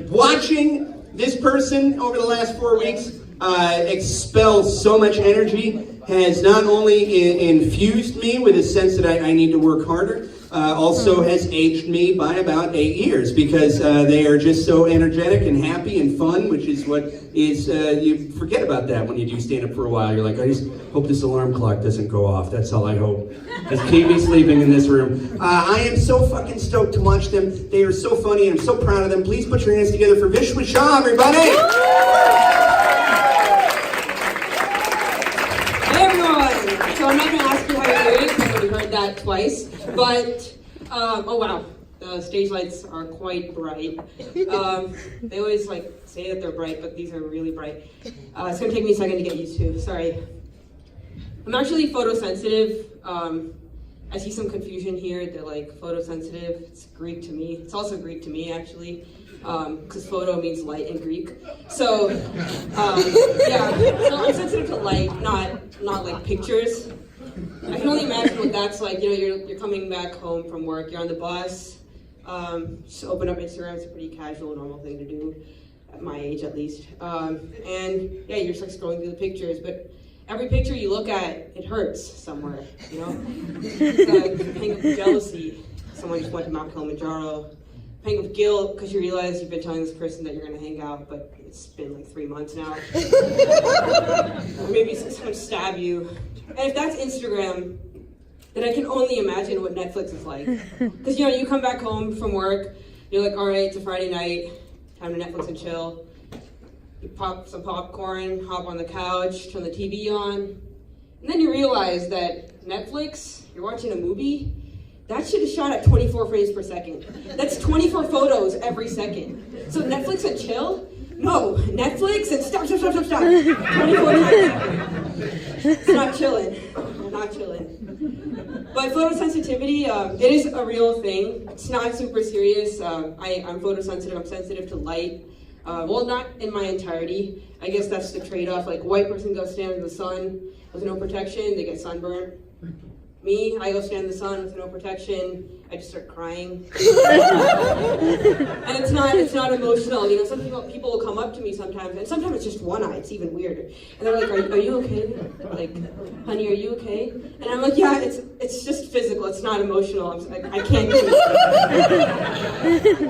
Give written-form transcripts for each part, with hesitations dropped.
Watching this person over the last 4 weeks expel so much energy has not only infused me with a sense that I need to work harder, also has aged me by about 8 years, because they are just so energetic and happy and fun, which is what is, you forget about that when you do stand up for a while. You're like, I just hope this alarm clock doesn't go off. That's all I hope. Just keep me sleeping in this room. I am so fucking stoked to watch them. They are so funny, and I'm so proud of them. Please put your hands together for Vishwa Stands Up, everybody! Hey everyone! So I'm not going to ask you how you're doing, because we heard that twice. But, oh wow, the stage lights are quite bright. They always say that they're bright, but these are really bright. It's going to take me a second to get used to, sorry. I'm actually photosensitive. I see some confusion here. They're photosensitive. It's Greek to me. It's also Greek to me, actually, because photo means light in Greek. So, yeah, so I'm sensitive to light, not like pictures. I can only imagine what that's like. You know, you're coming back home from work, you're on the bus, just open up Instagram. It's a pretty casual, normal thing to do, at my age at least. And yeah, you're just scrolling through the pictures, but every picture you look at, it hurts somewhere, you know? It's a pang of jealousy. Someone just went to Mount Kilimanjaro. Pang of guilt because you realize you've been telling this person that you're going to hang out, but it's been 3 months now. Or maybe someone stab you. And if that's Instagram, then I can only imagine what Netflix is like. Because, you know, you come back home from work, you're like, all right, it's a Friday night, time to Netflix and chill. You pop some popcorn, hop on the couch, turn the TV on, and then you realize that Netflix, you're watching a movie, that shit is shot at 24 frames per second. That's 24 photos every second. So Netflix and chill? No, Netflix and stop. 24 times. It's not chilling. We're not chilling. But photosensitivity, it is a real thing. It's not super serious. I'm photosensitive. I'm sensitive to light. Well, not in my entirety. I guess that's the trade-off. Like, white person goes stand in the sun with no protection, they get sunburned. Me, I go stand in the sun with no protection, I just start crying. And it's not emotional. You know, some people will come up to me sometimes, and sometimes it's just one eye. It's even weirder. And they're like, "Are you okay? Like, honey, are you okay?" And I'm like, "Yeah, it's just physical. It's not emotional. I can't do it."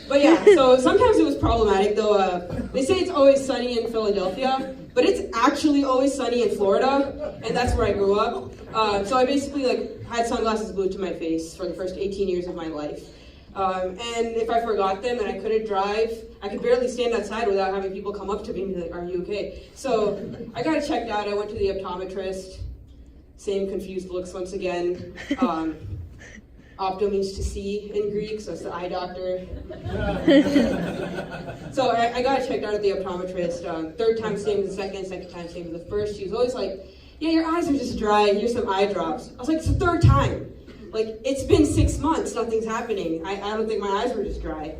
But yeah, so sometimes it was problematic, though. They say it's always sunny in Philadelphia, but it's actually always sunny in Florida, and that's where I grew up. So I basically had sunglasses glued to my face for the first 18 years of my life. And if I forgot them and I couldn't drive, I could barely stand outside without having people come up to me and be like, "Are you okay?" So I got it checked out. I went to the optometrist. Same confused looks once again. Opto means to see in Greek, so it's the eye doctor. So I got it checked out at the optometrist. Third time same as the second time same as the first. She was always like, "Yeah, your eyes are just dry. Here's some eye drops." I was like, "It's the third time. Like, it's been 6 months. Nothing's happening. I don't think my eyes were just dry."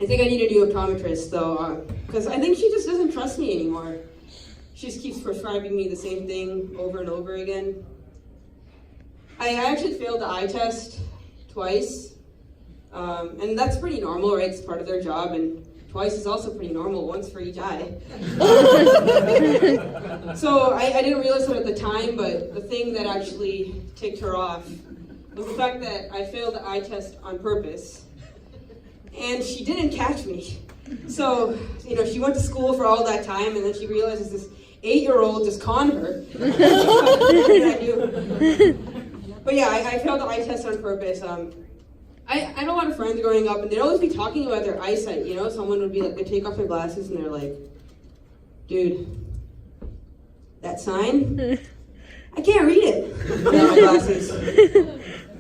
I think I need a new optometrist, though, because I think she just doesn't trust me anymore. She just keeps prescribing me the same thing over and over again. I actually failed the eye test twice, and that's pretty normal, right? It's part of their job, and twice is also pretty normal, once for each eye. So I didn't realize it at the time, but the thing that actually ticked her off was the fact that I failed the eye test on purpose, and she didn't catch me. So, you know, she went to school for all that time, and then she realizes this 8-year-old just conned her. What did I do? But yeah, I failed the eye test on purpose. I had a lot of friends growing up, and they'd always be talking about their eyesight, you know? Someone would be like, they take off their glasses, and they're like, "Dude, that sign? I can't read it without my glasses."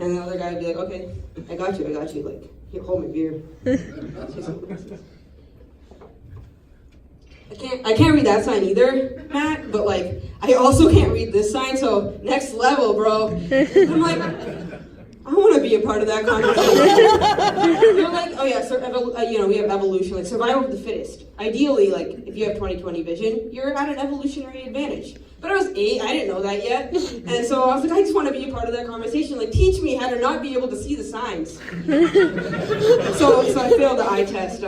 And the other guy would be like, "Okay, I got you. Like, here, hold my beer." I can't read that sign either, Matt, but like, I also can't read this sign, so next level, bro. I'm like, I want to be a part of that conversation. You're like, oh yeah, so we have evolution, like survival of the fittest. Ideally, like if you have 20/20 vision, you're at an evolutionary advantage. But I was 8, I didn't know that yet, and so I was like, I just want to be a part of that conversation. Like, teach me how to not be able to see the signs. so I failed the eye test.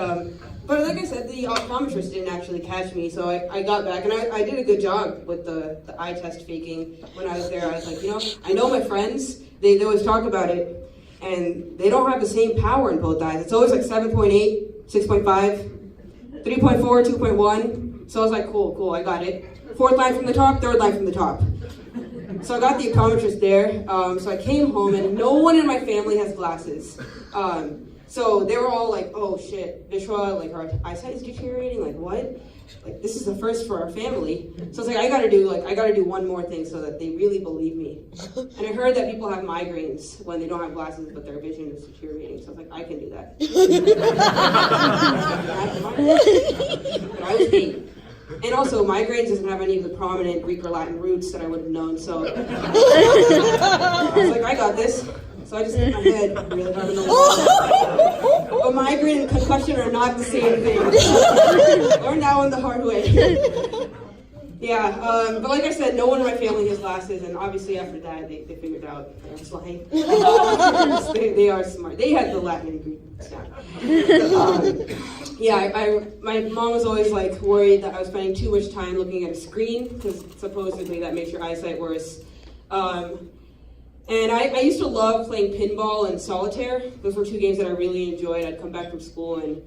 But like I said, the optometrist didn't actually catch me, so I got back, and I did a good job with the eye test faking when I was there. I was like, I know my friends, they always talk about it, and they don't have the same power in both eyes. It's always like 7.8, 6.5, 3.4, 2.1. So I was like, cool, I got it. 4th line from the top, 3rd line from the top. So I got the optometrist there. So I came home, and no one in my family has glasses. So they were all like, oh shit, Vishwa, like our eyesight is deteriorating, like what? Like this is the first for our family. So I was like, I gotta do one more thing so that they really believe me. And I heard that people have migraines when they don't have glasses, but their vision is deteriorating. So I was like, I can do that. But I was 8. And also, migraines doesn't have any of the prominent Greek or Latin roots that I would have known, so I was like, I got this. So I just hit my head really hard on the wall. But migraine and concussion are not the same thing. Learned that one the hard way. Yeah, but like I said, no one in my family has glasses, and obviously after that, they figured out I was lying. They are smart. They had the Latin and Greek stuff. My mom was always like worried that I was spending too much time looking at a screen, because supposedly that makes your eyesight worse. And I used to love playing pinball and solitaire. Those were 2 games that I really enjoyed. I'd come back from school and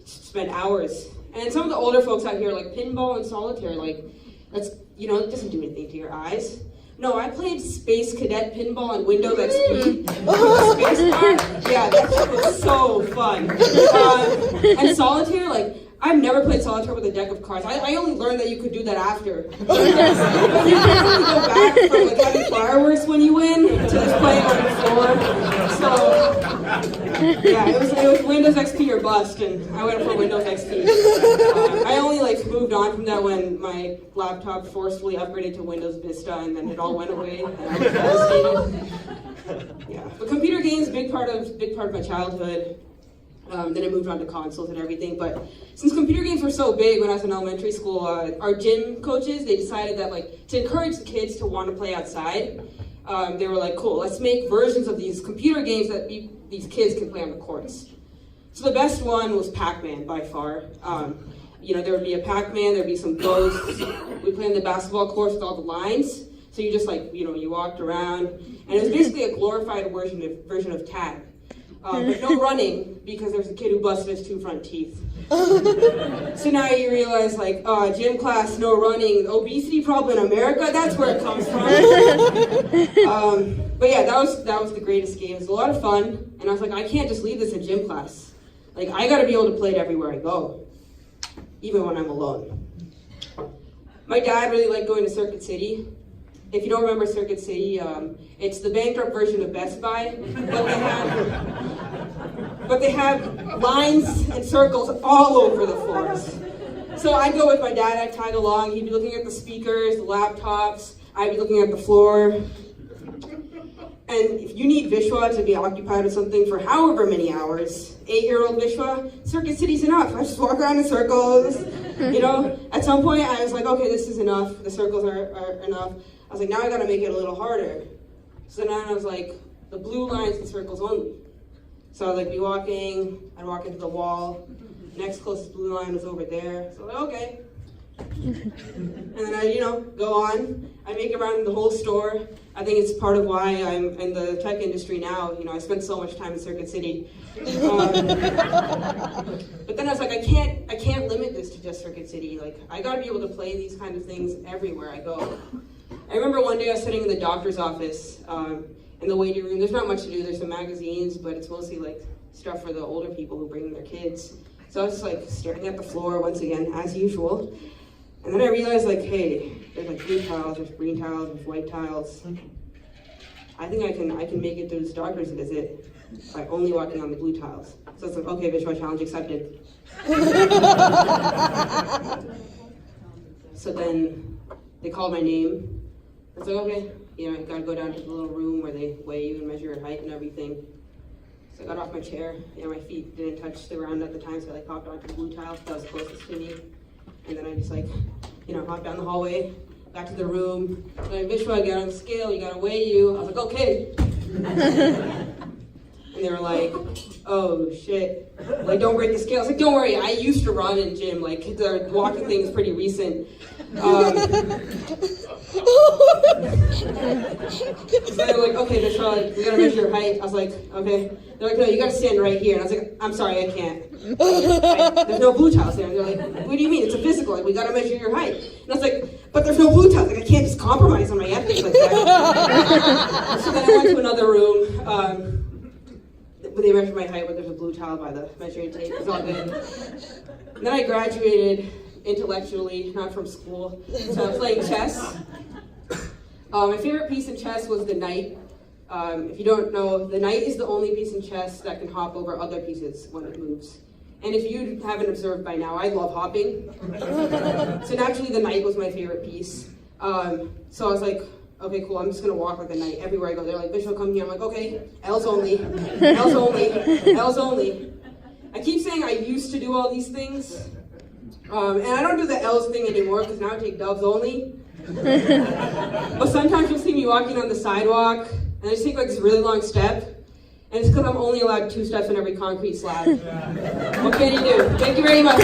spend hours. And some of the older folks out here, like pinball and solitaire, like that's it doesn't do anything to your eyes. No, I played Space Cadet pinball on Windows XP. Space Bar. Yeah, that shit was so fun. And solitaire, like I've never played solitaire with a deck of cards. I only learned that you could do that after. You can't really go back from like having fireworks when you win to just playing on the floor. So yeah, it was Windows XP or bust, and I went for Windows XP. I only moved on from that when my laptop forcefully upgraded to Windows Vista, and then it all went away, and I was devastated. Yeah, but computer games, big part of my childhood. Then I moved on to consoles and everything. But since computer games were so big when I was in elementary school, our gym coaches, they decided that to encourage the kids to want to play outside, they were like, cool, let's make versions of these computer games that these kids can play on the courts. So the best one was Pac-Man by far. There would be a Pac-Man, there'd be some ghosts. We played on the basketball courts with all the lines. So you just you walked around, and it was basically a glorified version of tag. But no running, because there's a kid who busted his 2 front teeth. So now you realize, gym class, no running, obesity problem in America, that's where it comes from. But yeah, that was the greatest game. It was a lot of fun, and I was like, I can't just leave this in gym class. I gotta be able to play it everywhere I go, even when I'm alone. My dad really liked going to Circuit City. If you don't remember Circuit City, it's the bankrupt version of Best Buy, but they have lines and circles all over the floors. So I'd go with my dad, I'd tag along, he'd be looking at the speakers, the laptops, I'd be looking at the floor. And if you need Vishwa to be occupied with something for however many hours, 8-year-old Vishwa, Circuit City's enough. I just walk around in circles. At some point I was like, okay, this is enough. The circles are enough. I was like, now I gotta make it a little harder. So now I was like, the blue lines and circles only. So I was like, I'd walk into the wall. Next closest blue line was over there. So I was like, okay. And then I, go on. I make it around the whole store. I think it's part of why I'm in the tech industry now. I spent so much time in Circuit City. But then I was like, I can't limit this to just Circuit City. I gotta be able to play these kind of things everywhere I go. I remember one day I was sitting in the doctor's office in the waiting room. There's not much to do. There's some magazines, but it's mostly stuff for the older people who bring their kids. So I was just staring at the floor once again, as usual. And then I realized hey, there's blue tiles, there's green tiles, there's white tiles. I think I can make it through this doctor's visit by only walking on the blue tiles. So it's okay, Vishwa, challenge accepted. So then they called my name. It's okay, I gotta go down to the little room where they weigh you and measure your height and everything. So I got off my chair, my feet didn't touch the ground at the time, so I hopped onto the blue tile that was closest to me. And then I just hopped down the hallway, got to the room. Like, Vishwa, get on the scale, you gotta weigh you. I was like, okay. And they were like, oh shit, don't break the scale. I was like, don't worry, I used to run in gym, the walking thing is pretty recent. So they were like, okay, Vishwa, we gotta measure your height. I was like, okay. They're like, no, you gotta stand right here. And I was like, I'm sorry, I can't. There's no blue tiles there. And they're like, what do you mean? It's a physical, we gotta measure your height. And I was like, but there's no blue tiles. I can't just compromise on my ethics like that. So then I went to another room. But they measured my height, but there's a blue tile by the measuring tape. It's all good. And then I graduated intellectually, not from school, so playing chess. My favorite piece in chess was the knight. If you don't know, the knight is the only piece in chess that can hop over other pieces when it moves. And if you haven't observed by now, I love hopping. So naturally, the knight was my favorite piece. So I was like, okay, cool, I'm just gonna walk like a knight everywhere I go. They're like, Vishwa, come here. I'm like, okay, L's only, L's only, L's only. I keep saying I used to do all these things, and I don't do the L's thing anymore because now I take doves only. But sometimes you'll see me walking on the sidewalk, and I just take this really long step, and it's because I'm only allowed 2 steps in every concrete slab. What can you do? Thank you very much.